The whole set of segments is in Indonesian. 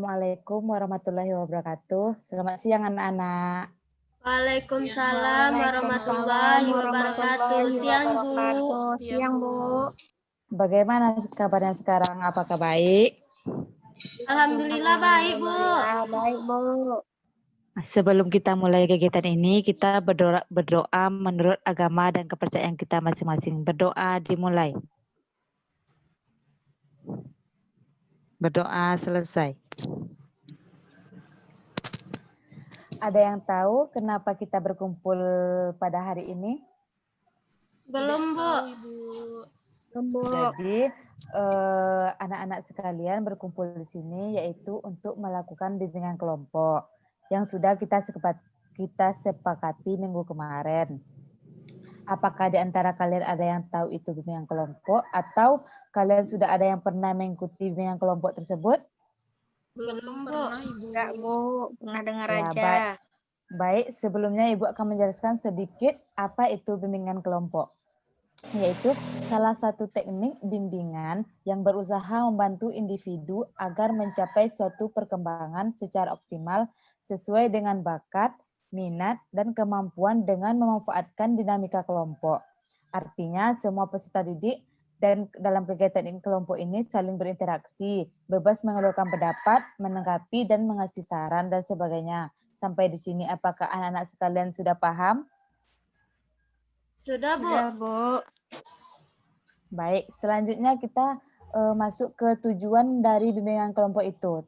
Assalamualaikum warahmatullahi wabarakatuh. Selamat siang anak-anak. Waalaikumsalam warahmatullahi wabarakatuh. Siang, Bu. Siang, Bu. Bagaimana kabarnya sekarang? Apakah baik? Alhamdulillah baik, Bu. Baik, Bu. Sebelum kita mulai kegiatan ini, kita berdoa menurut agama dan kepercayaan kita masing-masing. Berdoa dimulai. Berdoa selesai. Ada yang tahu kenapa kita berkumpul pada hari ini? Belum, Bu. Jadi anak-anak sekalian berkumpul di sini yaitu untuk melakukan bimbingan kelompok yang sudah kita sepakati minggu kemarin. Apakah di antara kalian ada yang tahu itu bimbingan kelompok atau kalian sudah ada yang pernah mengikuti bimbingan kelompok tersebut? Belum, Bu. Enggak, Bu. Pernah dengar Ya, aja. Baik, sebelumnya Ibu akan menjelaskan sedikit apa itu bimbingan kelompok. Yaitu salah satu teknik bimbingan yang berusaha membantu individu agar mencapai suatu perkembangan secara optimal sesuai dengan bakat, minat, dan kemampuan dengan memanfaatkan dinamika kelompok. Artinya semua peserta didik dan dalam kegiatan kelompok ini saling berinteraksi, bebas mengeluarkan pendapat, menanggapi, dan mengasih saran, dan sebagainya. Sampai di sini apakah anak-anak sekalian sudah paham? Sudah, Bu. Sudah, Bu. Baik, selanjutnya kita masuk ke tujuan dari bimbingan kelompok itu.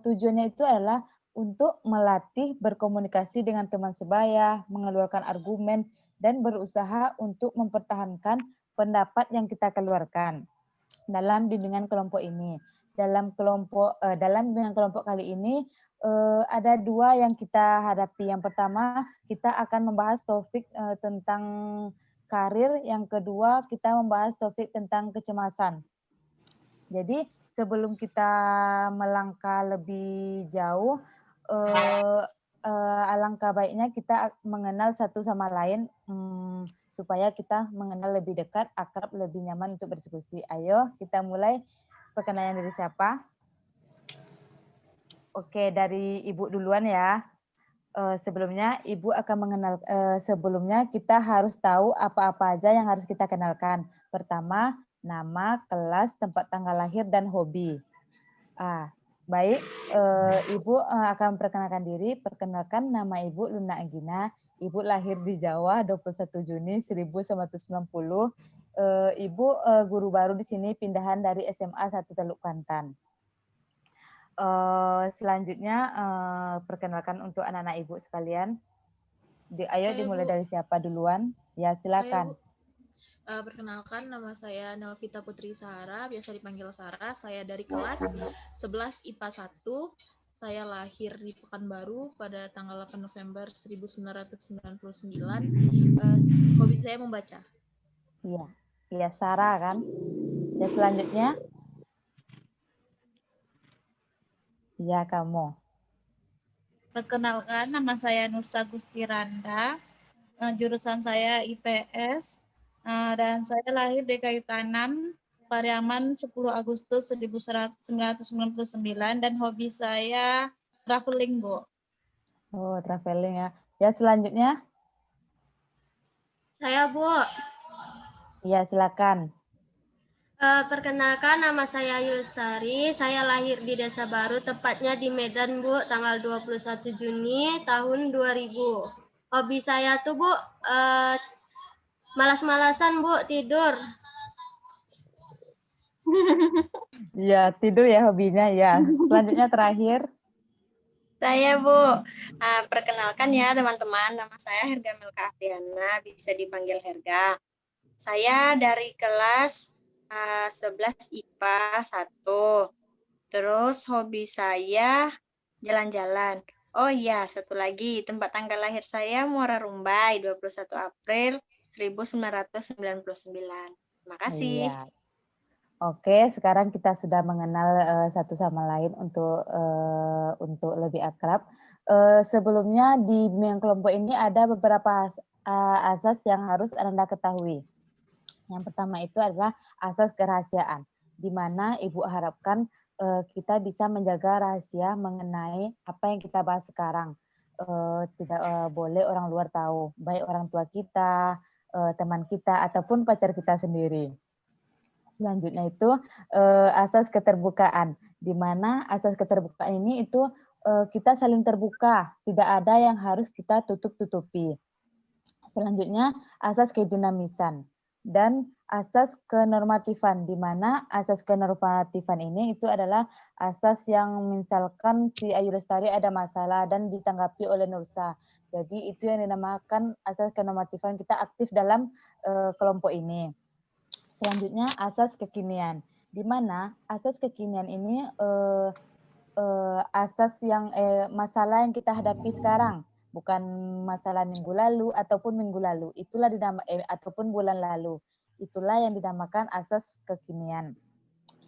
Tujuannya itu adalah untuk melatih berkomunikasi dengan teman sebaya, mengeluarkan argumen, dan berusaha untuk mempertahankan pendapat yang kita keluarkan dalam bimbingan kelompok ini. Dalam bimbingan kelompok kali ini ada dua yang kita hadapi. Yang pertama, kita akan membahas topik tentang karir, yang kedua kita membahas topik tentang kecemasan. Jadi sebelum kita melangkah lebih jauh, alangkah baiknya kita mengenal satu sama lain supaya kita mengenal lebih dekat, akrab, lebih nyaman untuk berdiskusi. Ayo kita mulai. Perkenalan diri siapa? Oke, dari Ibu duluan ya. Sebelumnya Ibu akan sebelumnya kita harus tahu apa-apa aja yang harus kita kenalkan. Pertama, nama, kelas, tempat tanggal lahir, dan hobi. Baik, Ibu akan memperkenalkan diri. Perkenalkan, nama Ibu Luna Anggina. Ibu lahir di Jawa 21 Juni 1990. Ibu guru baru di sini, pindahan dari SMA 1 Teluk Kuantan. Selanjutnya perkenalkan untuk anak-anak Ibu sekalian. Ayo dimulai dari siapa duluan? Ya, silakan. Perkenalkan, nama saya Nelvita Putri Sahara, biasa dipanggil Sarah. Saya dari kelas 11 IPA 1. Saya lahir di Pekanbaru pada tanggal 8 November 1999. Hobi saya membaca. Iya, Sarah kan. Ya, selanjutnya. Ya, kamu. Perkenalkan, nama saya Nursa Gustiranda, jurusan saya IPS, dan saya lahir di Kayu Tanam, Pariaman 10 Agustus 1999, dan hobi saya traveling, Bu. Oh, traveling ya. Ya, selanjutnya. Saya, Bu. Iya, silakan. Perkenalkan, nama saya Yulstari. Saya lahir di Desa Baru, tepatnya di Medan, Bu, tanggal 21 Juni tahun 2000. Hobi saya tuh, Bu, malas-malasan, Bu, tidur. Iya, tidur ya hobinya ya. Selanjutnya terakhir. Saya, Bu. Perkenalkan ya teman-teman, nama saya Herga Melka Afriana, bisa dipanggil Herga. Saya dari kelas 11 IPA 1. Terus hobi saya jalan-jalan. Oh iya, satu lagi, tempat tanggal lahir saya Muara Rumbai, 21 April 1999. Terima kasih. Iya. Oke, sekarang kita sudah mengenal satu sama lain untuk lebih akrab. Sebelumnya di bimbingan kelompok ini ada beberapa asas yang harus Anda ketahui. Yang pertama itu adalah asas kerahasiaan, di mana Ibu harapkan kita bisa menjaga rahasia mengenai apa yang kita bahas sekarang. Tidak boleh orang luar tahu, baik orang tua kita, teman kita, ataupun pacar kita sendiri. Selanjutnya itu asas keterbukaan, di mana asas keterbukaan ini itu kita saling terbuka, tidak ada yang harus kita tutup-tutupi. Selanjutnya asas kedinamisan dan asas kenormatifan, di mana asas kenormatifan ini itu adalah asas yang misalkan si Ayu Lestari ada masalah dan ditanggapi oleh Nursa. Jadi itu yang dinamakan asas kenormatifan, kita aktif dalam kelompok ini. Selanjutnya asas kekinian, di mana asas kekinian ini asas yang masalah yang kita hadapi sekarang, bukan masalah minggu lalu ataupun minggu lalu. Itulah ataupun bulan lalu. Itulah yang dinamakan asas kekinian.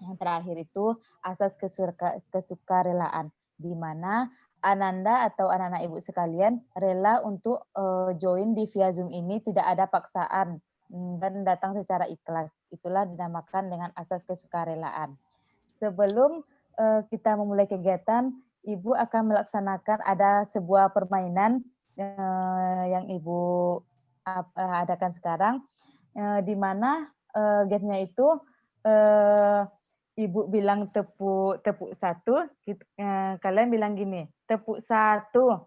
Yang terakhir itu asas kesukarelaan, di mana Ananda atau anak-anak ibu sekalian rela untuk join di via Zoom ini, tidak ada paksaan dan datang secara ikhlas. Itulah dinamakan dengan asas kesukarelaan. Sebelum kita memulai kegiatan, Ibu akan melaksanakan ada sebuah permainan yang Ibu adakan sekarang, di mana gamenya itu Ibu bilang tepuk satu, kalian bilang gini, tepuk satu,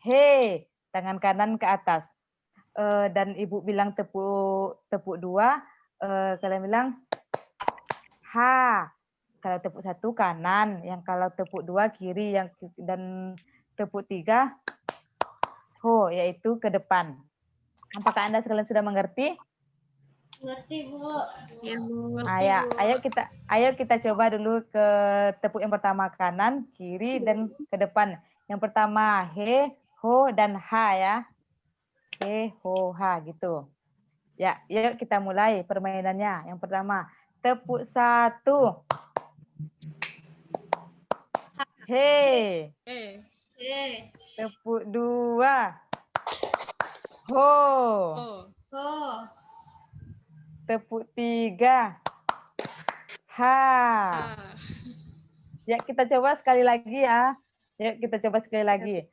hei, tangan kanan ke atas. Dan Ibu bilang tepuk dua, kalian bilang ha. Kalau tepuk satu kanan, yang kalau tepuk dua kiri, dan tepuk tiga ho, yaitu ke depan. Apakah Anda sekalian sudah mengerti? Ngerti, Bu. Ya, Bu. Ayo kita coba dulu ke tepuk yang pertama kanan, kiri, dan ke depan. Yang pertama he, ho, dan ha ya. He, ho, ha gitu. Ya, yuk kita mulai permainannya. Yang pertama, tepuk satu. He. Tepuk dua. Ho. Tepuk tiga. Ha. Ya, kita coba sekali lagi ya. Ya, kita coba sekali lagi.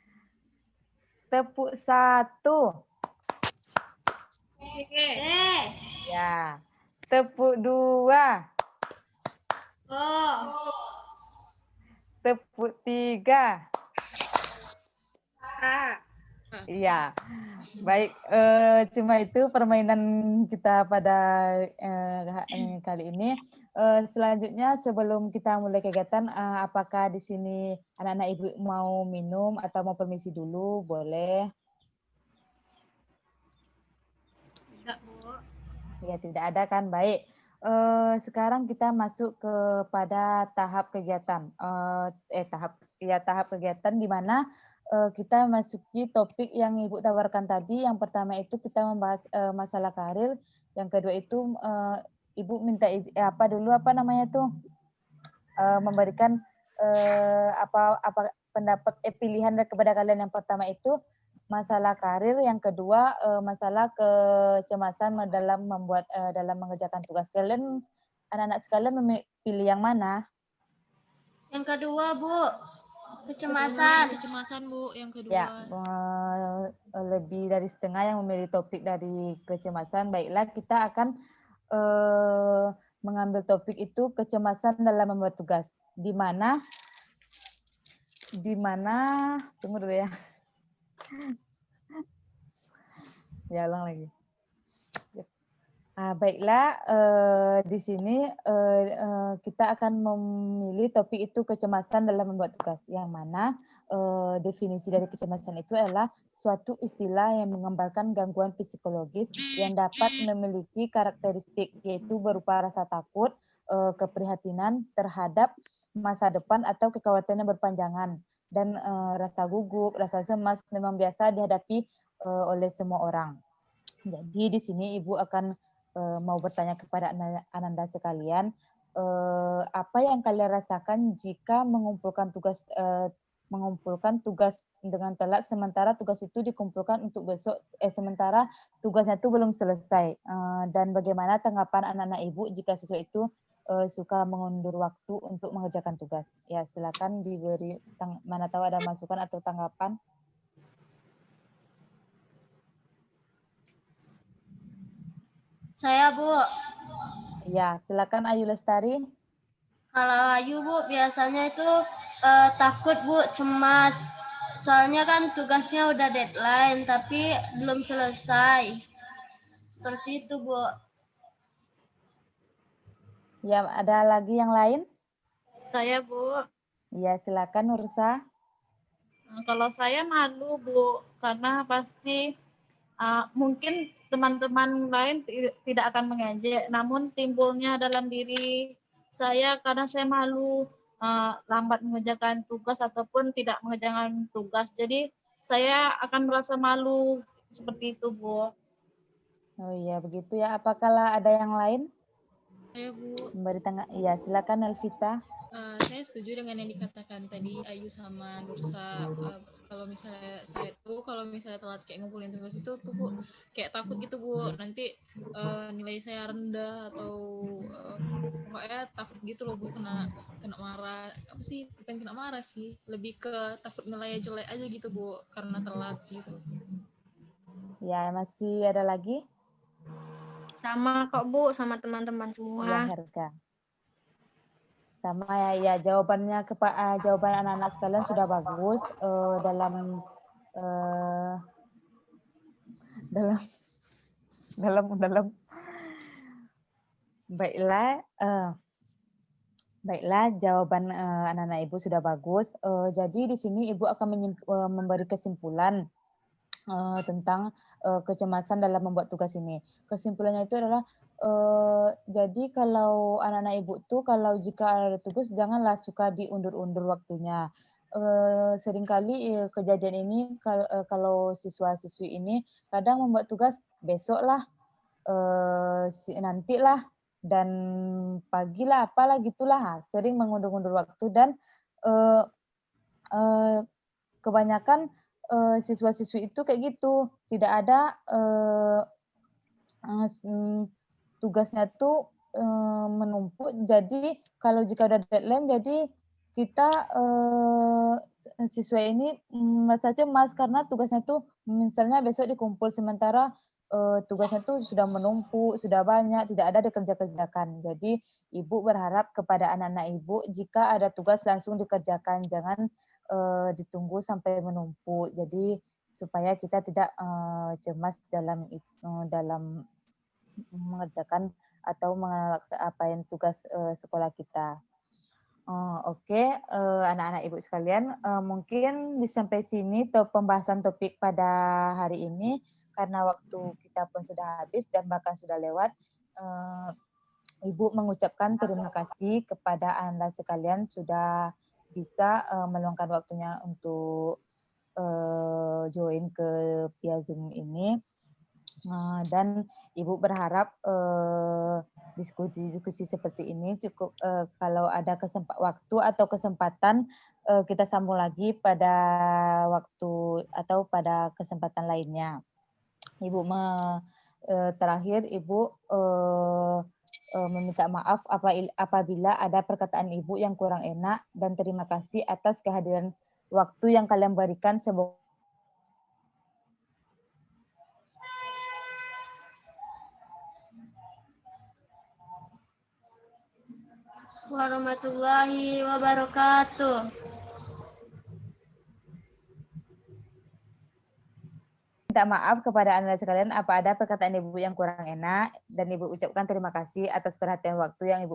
Tepuk satu. Ya. Tepuk dua. Tepuk tiga. Iya. Baik, cuma itu permainan kita pada kali ini. Selanjutnya sebelum kita mulai kegiatan, apakah di sini anak-anak ibu mau minum atau mau permisi dulu? Boleh? Tidak, Bu. Ya, tidak ada kan? Baik. Sekarang kita masuk kepada tahap kegiatan. Tahap kegiatan di mana kita masuki topik yang Ibu tawarkan tadi. Yang pertama itu kita membahas masalah karir. Yang kedua itu Ibu minta memberikan apa pendapat pilihan kepada kalian. Yang pertama itu masalah karir, yang kedua masalah kecemasan dalam mengerjakan tugas. Kalian anak-anak sekalian pilih yang mana? Yang kedua, Bu. Kecemasan. Kecemasan, Bu, yang kedua. Ya, lebih dari setengah yang memilih topik dari kecemasan. Baiklah, kita akan mengambil topik itu kecemasan dalam membuat tugas. Di mana tunggu dulu ya. Ya, ulang lagi. Baiklah, di sini kita akan memilih topik itu kecemasan dalam membuat tugas. Yang mana definisi dari kecemasan itu adalah suatu istilah yang menggambarkan gangguan psikologis yang dapat memiliki karakteristik, yaitu berupa rasa takut, keprihatinan terhadap masa depan atau kekhawatiran yang berpanjangan, dan rasa gugup, rasa cemas memang biasa dihadapi oleh semua orang. Jadi di sini Ibu akan mau bertanya kepada Ananda sekalian, apa yang kalian rasakan jika mengumpulkan tugas dengan telat, sementara tugas itu dikumpulkan untuk besok, sementara tugasnya itu belum selesai, dan bagaimana tanggapan anak-anak Ibu jika siswa itu suka mengundur waktu untuk mengerjakan tugas. Ya, silakan diberi, mana tahu ada masukan atau tanggapan. Saya, Bu. Ya, silakan Ayu Lestari. Kalau Ayu, Bu, biasanya itu takut, Bu, cemas. Soalnya kan tugasnya udah deadline, tapi belum selesai. Seperti itu, Bu. Ya, ada lagi yang lain? Saya, Bu. Ya, silakan Nursa. Kalau saya malu, Bu, karena pasti mungkin teman-teman lain tidak akan mengejek, namun timbulnya dalam diri saya karena saya malu lambat mengerjakan tugas ataupun tidak mengerjakan tugas. Jadi saya akan merasa malu seperti itu, Bu. Oh iya, begitu ya. Apakah ada yang lain? Saya, Bu. Memberi tangga. Iya, silakan Elvita. Saya setuju dengan yang dikatakan tadi Ayu sama Nursa. Kalau misalnya saya tuh kalau misalnya telat kayak ngumpulin tugas itu tuh Bu, kayak takut gitu Bu, nanti nilai saya rendah atau pokoknya takut gitu loh Bu, kena marah. Apa sih, bukan kena marah sih, lebih ke takut nilai jelek aja gitu Bu karena telat gitu. Ya, masih ada lagi? Sama kok Bu, sama teman-teman Ya, semua. Herga. Sama ya, jawabannya jawaban anak-anak sekalian sudah bagus dalam baiklah jawaban anak-anak Ibu sudah bagus. Jadi di sini Ibu akan memberi kesimpulan tentang kecemasan dalam membuat tugas ini. Kesimpulannya itu adalah jadi kalau anak-anak Ibu tuh kalau jika ada tugas janganlah suka diundur-undur waktunya. Seringkali kejadian ini kalau siswa-siswi ini kadang membuat tugas besoklah, nantilah, dan pagilah, apalah gitulah, sering mengundur-undur waktu dan kebanyakan siswa-siswi itu kayak gitu, tidak ada tugasnya tuh menumpuk. Jadi kalau jika udah deadline, jadi kita siswa ini merasa cemas karena tugasnya tuh misalnya besok dikumpul, sementara tugasnya tuh sudah menumpuk, sudah banyak, tidak ada dikerjakan. Jadi Ibu berharap kepada anak-anak Ibu jika ada tugas langsung dikerjakan, jangan ditunggu sampai menumpuk. Jadi supaya kita tidak cemas dalam mengerjakan atau melaksanakan tugas sekolah kita. Oke, anak-anak Ibu sekalian, mungkin sampai sini pembahasan topik pada hari ini, karena waktu kita pun sudah habis dan bahkan sudah lewat. Ibu mengucapkan terima kasih kepada anak sekalian sudah bisa meluangkan waktunya untuk join ke via Zoom ini. Dan Ibu berharap diskusi seperti ini cukup, kalau ada waktu atau kesempatan kita sambung lagi pada waktu atau pada kesempatan lainnya. Ibu terakhir Ibu meminta maaf apabila ada perkataan Ibu yang kurang enak, dan terima kasih atas kehadiran waktu yang kalian berikan. Semoga Warahmatullahi wabarakatuh. minta maaf kepada Anda sekalian apa ada perkataan Ibu yang kurang enak, dan Ibu ucapkan terima kasih atas perhatian waktu yang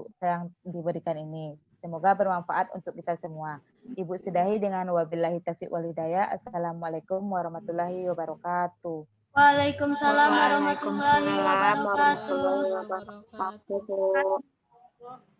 diberikan ini. Semoga bermanfaat untuk kita semua. Ibu sudahi dengan wabillahi taufiq wal hidayah. Assalamualaikum warahmatullahi wabarakatuh. Waalaikumsalam warahmatullahi Waalaikumsalam wabarakatuh. warahmatullahi wabarakatuh.